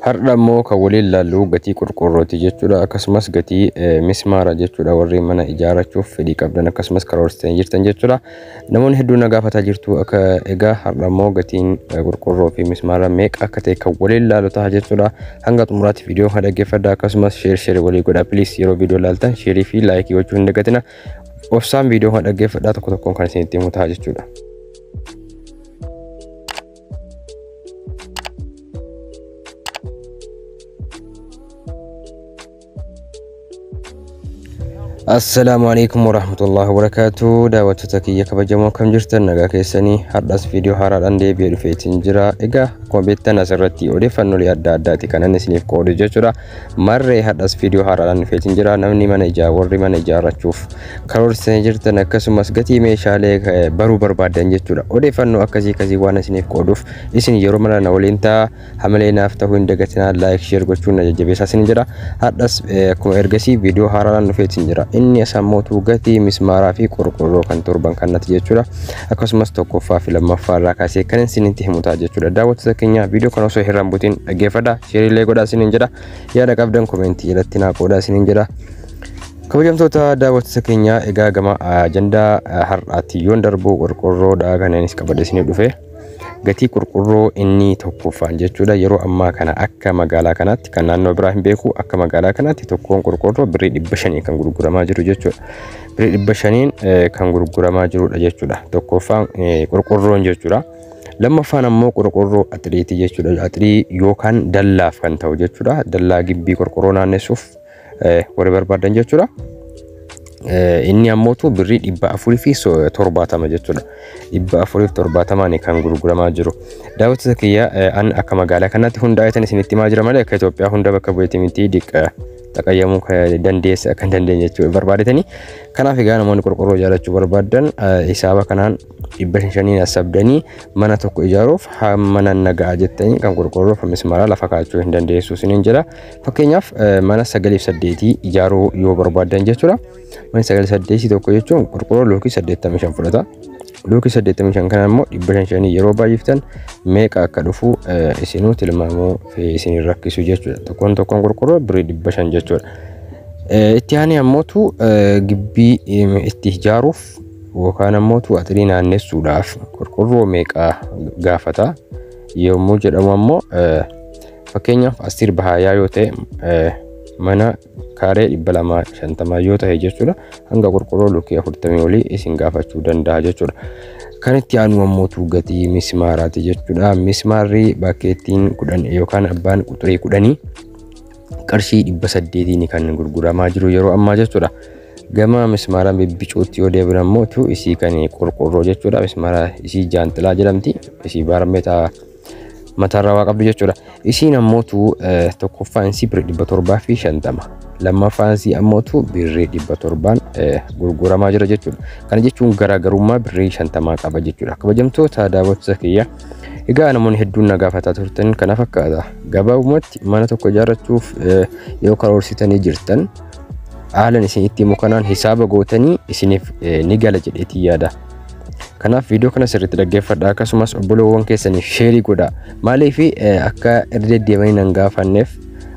Har'a immoo kan waliin ilaallu gatii qorqorrooti jechuudha. Akkasumas gatii mismaara jechuudha. Warri mana ijaarrachuuf fedhii qabdan akkasumas karoorsitanii jirtan jechuudha. Namoonni hedduun na gaafataa jirtu akka egaa har'a immoo gatiin qorqorroo fi mismaara meeqa akka ta'e kan waliin ilaallu ta'a jechuudha. Hanga xumuraatti viidiyoo kana dhaggeeffadhaa akkasumas sheer walii godhaa. Please yeroo viidiyoo ilaaltan sheerii fi laayikii gochuu hin dagatina. Obsaan viidiyoo kana dhaggeeffadhaa tokko tokkoon kan isinitti himu ta'a jechuudha. السلام عليكم ورحمة الله وبركاته. دعوة تكية كبجمو كم جرتن نجا كيسني هرداس فيديو هارال أندي بيرفيتين جرا إجا كم بيتنا سرتي أودي فنو لي أداتي كان نسنيف كودي جرا مرة هرداس فيديو هارال أندي فيتين جرا نمني من إجا وري من إجا رشوف كارور سنجرتن نكسو مسجتي ميشالك برو بربادن جرا أودي فنو أكزي كزي وانا سنيف كودوف إسن يرومنا نولينتا حملنا فتحوا إندقتنا لايك شير قشونا جبيسا سنجرا هرداس كم إرجسي فيديو هارال أندي فيتين جرا inni asammotu gatii mismaaraa fi qorqorroo kan torban kanatti jechuudha. Akkasumas tokkoffaa fi lammaffaa irraa kaasee kan isinitti himutaa jechuudha. Daawwattoota keenya viidiyoo kana osoo hin rambutin dhaggeeffadhaa, sheeriilee godhaa isiniin jedha. Yaada qabdan komentii jalatti naa qoodaa isiniin jedha. Kabajamtoota daawwattoota keenya egaa gama ajandaa har'aatti yoon darbu qorqorroodha kanaanis qabadhe isiniif dhufe. Gatii qorqorroo inni tokkoffaan jechuudha. Yeroo ammaa kana akka magaalaa kanaatti kan naannoo biraa hin beeku akka magaalaa kanaatti tokkoon qorqorroo birrii 500 kan gurguramaa jiru jechuudha. Birrii 500 kan gurguramaa jirudha jechuudha. Tokkoffaan qorqorroon jechuudha. Lammaffaan ammoo qorqorroo axiriitii jechuudha. Axirii yookaan dallaaf kan ta'u jechuudha. Dallaa gibbii qorqorroo naannessuuf warri barbaadan jechuudha. Inni ammootu birrii 470 jechuudha. 470 kan gurguramaa jiru. Daawwattoota kiyya an akka magaalaa kanaatti hundaa'etan isinitti himaa jira malee akka Itoophiyaa hunda bakka bu'eetii miti diqqa taqayyamuu dandeessa kan dandeenye jechuudha barbaadetanii. Kanaaf egaa namoonni qorqorroo ijaarrachuu barbaadan hisaaba kanaan 500 asabdanii mana tokko ijaaruuf mana nagaa jettanii kan qorqorroo fi mismaara lafa kaachuu hin dandeessu isiniin jira. Fakkeenyaaf mana 9-8 ijaaruu yoo barbaadan jechuudha. Mana 9-8 tokko jechuun qorqorroo lookii 85 fudhata. Lookii 85 kana immoo 500 yeroo baay'iftan meeqa akka dhufu isinuu tilmaamoo fi isin rakkisu jechuudha. Tokkoon qorqorroo birrii 500 jechuudha. Itti aanee ammootu gibbii itti ijaaruuf yookaan ammootu axirii naannessuudhaaf qorqorroo meeqa gaafata yommuu jedhamu ammoo fakkeenyaaf asir bahayaa yoo ta'e mana kaaree 250 yoo ta'e jechuudha. Hanga qorqorroo lookii 40 olii isin gaafachuu danda'a jechuudha. Kan itti aanu ammootu gatii mismaaraati jechuudha. Mismaarri bakkeettiin 10 yookaan abbaan quxurii 10 qarshii 800 kan gurguramaa jiru yeroo ammaa jechuudha. Gama mismaara bibbicuutti yoo deebiin ammootu isii kan qorqorroo jechuudha. Mismaara isii jaantilaa jedhamti. Isii baarameetaa mataarraa waa qabdu jechuudha. Isiin ammootu tokkoffaan isii birrii 750. Lammaffaan isii ammootu birrii 700 gurguramaa jira jechuudha. Kana jechuun garaagarummaa birrii 50 qaba jechuudha. Kabajamtoota daawwattoota kiyya egaa namoonni hedduun na gaafataa turtan kana fakkaata. Gabaabumatti mana tokko ijaarrachuuf yoo karoorsitanii jirtan haalan isin itti himu kanaan hisaaba gootanii isiniif ni gala jedheetii yaada. Kanaaf viidiyoo kana sirriitti dhaggeeffadhaa akkasumas obboloowwan keessaniif sheerii godhaa. Maaliif akka irra deddeemanii nan gaafanneef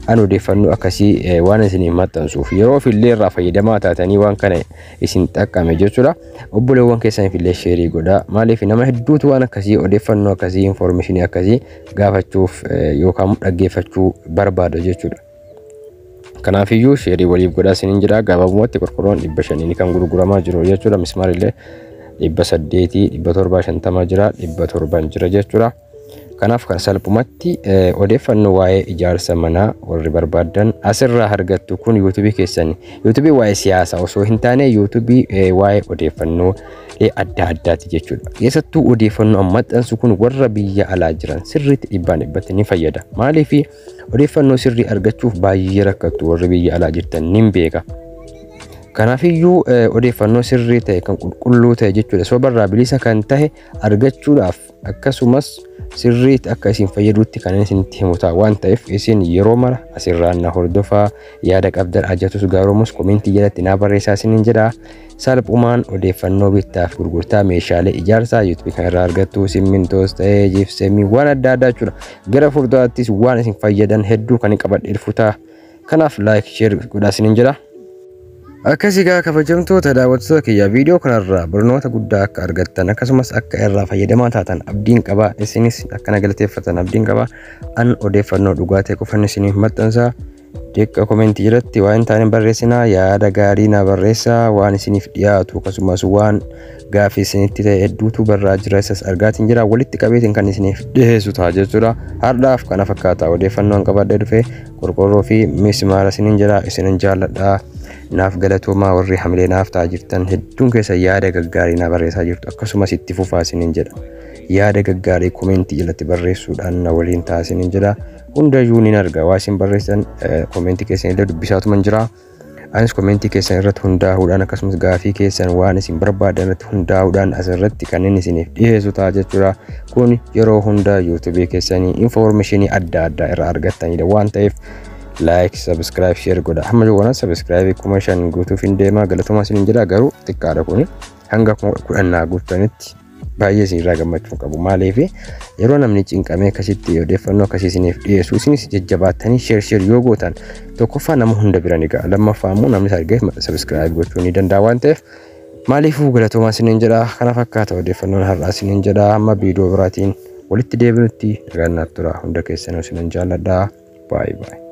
an odeeffannoo akkasii waan isiniif maxxansuuf yeroo fillee irraa fayyadamaa taatanii waan kana isin xaqqame jechuudha. Obboloowwan keessaniif illee sheerii godhaa. Maaliif nama hedduutu waan akkasii odeeffannoo akkasii information akkasii gaafachuuf yookaan dhaggeeffachuu barbaada jechuudha. Kanaafiyyuu sheerii waliif godhaa isiniin jira. Gabaabumatti qorqorroon 500 kan gurguramaa jiru jechuudha. Mismaarillee 800 750 jira 700 jira jechuudha. Kanaaf kan salphumatti odeeffannoo waa'ee ijaarsa manaa warri barbaadan asirraa argattu kun YouTube keessan YouTube waa'ee siyaasaa osoo hin taane YouTube waa'ee odeeffannoo adda addaati jechuudha. Keessattuu odeeffannoo maxxansu kun warra biyya alaa jiran sirriitti dhibbaan dhibbatti ni fayyada. Maaliif odeeffannoo sirrii argachuuf baay'ee rakkattu warri biyya alaa jirtan nin beeka. Kanaafiyyuu odeeffannoo sirrii ta'e kan qulqulluu ta'e jechuudha. Sobarraa bilisa kan ta'e argachuudhaaf akkasumas sirriitti akka isin fayyaduutti kan isinitti himu ta'a waan ta'eef isin yeroo mara asirraan na hordofaa. Yaada qabdan ajatus gaaroomus komentii jalatti naa barreessaa isiniin jedha. Salphumaan odeeffannoo bittaa fi gurgurtaa meeshaalee ijaarsaa YouTube kan irraa argattu simmintoos ta'ee jiipseemii waan adda addaa jechuudha. Gara fuulduraattis waan isin fayyadan hedduu kan qabadhee dhufu ta'a. Kanaaf like share godhaa isiniin jedha. Akkasigaa kabajamtoota daawwattoota kiyya viidiyoo kanarraa barnoota guddaa akka argattan akkasumas akka irraa fayyadamaa taatan abdiin qaba. Isinis akkana galateeffatan abdiin qaba. An odeeffannoo dhugaa ta'e qofan isiniif maxxansa. Jecha komentii jalatti waan taane barreessinaa. Yaada gaarii na barreessaa. Waan isiniif dhiyaatu akkasumas waan gaaffii isinitti ta'e hedduutu barraa jira. Isas argaatiin jira. Walitti qabeetiin kan isiniif dhiyeessu ta'a jechuudha. Har'aaf kana fakkaata odeeffannoon qabadhee dhufe qorqorroo fi mismaara isiniin jira. Isinin jaalladha. Naaf galatoomaa warri hamilee naaf ta'aa jirtan hedduun keessa yaada gaggaarii na barreessaa jirtu akkasumas itti fufaa isiniin jedha. Yaada gaggaarii komentii jalatti barreessuudhaan na waliin ta'aa isiniin jedha. Hundayyuu ni arga waa isin barreessan komentii keessan illee dubbisaatuma jira. Anis komentii keessan irratti hundaa'uudhaan akkasumas gaafii keessan waan isin barbaadan irratti hundaa'uudhaan asirratti kanneen isiniif dhiyeessu ta'a jechuudha. Kun yeroo hunda YouTube keessanii informationii adda addaa irraa argattanidha waan ta'eef like subscribe share godha. Hamma joona subscribe kuma 5 guutuuf hin deema galatoomaa isiniin jedha. Garuu xiqqaadha kun hanga 10 guuttanitti baay'ee isinirraa gammachuu qabu. Maaliif yeroo namni cinqamee akkasitti odeeffannoo akkasii isiniif dhiyeessu isinis jajjabaattanii share yoo gootan tokkoffaa nama hunda bira ni ga'a. Lammaffaa immoo namni argee subscribe gochuu ni danda'a waan ta'eef maaliifuu galatoomaa isiniin jedha. Kana fakkaata odeeffannoon har'aa isiniin jedha. Hamma viidiyoo biraatiin walitti deebinutti nagaan naaf tura. Hunda keessanuu isinin jaalladha. Bye bye.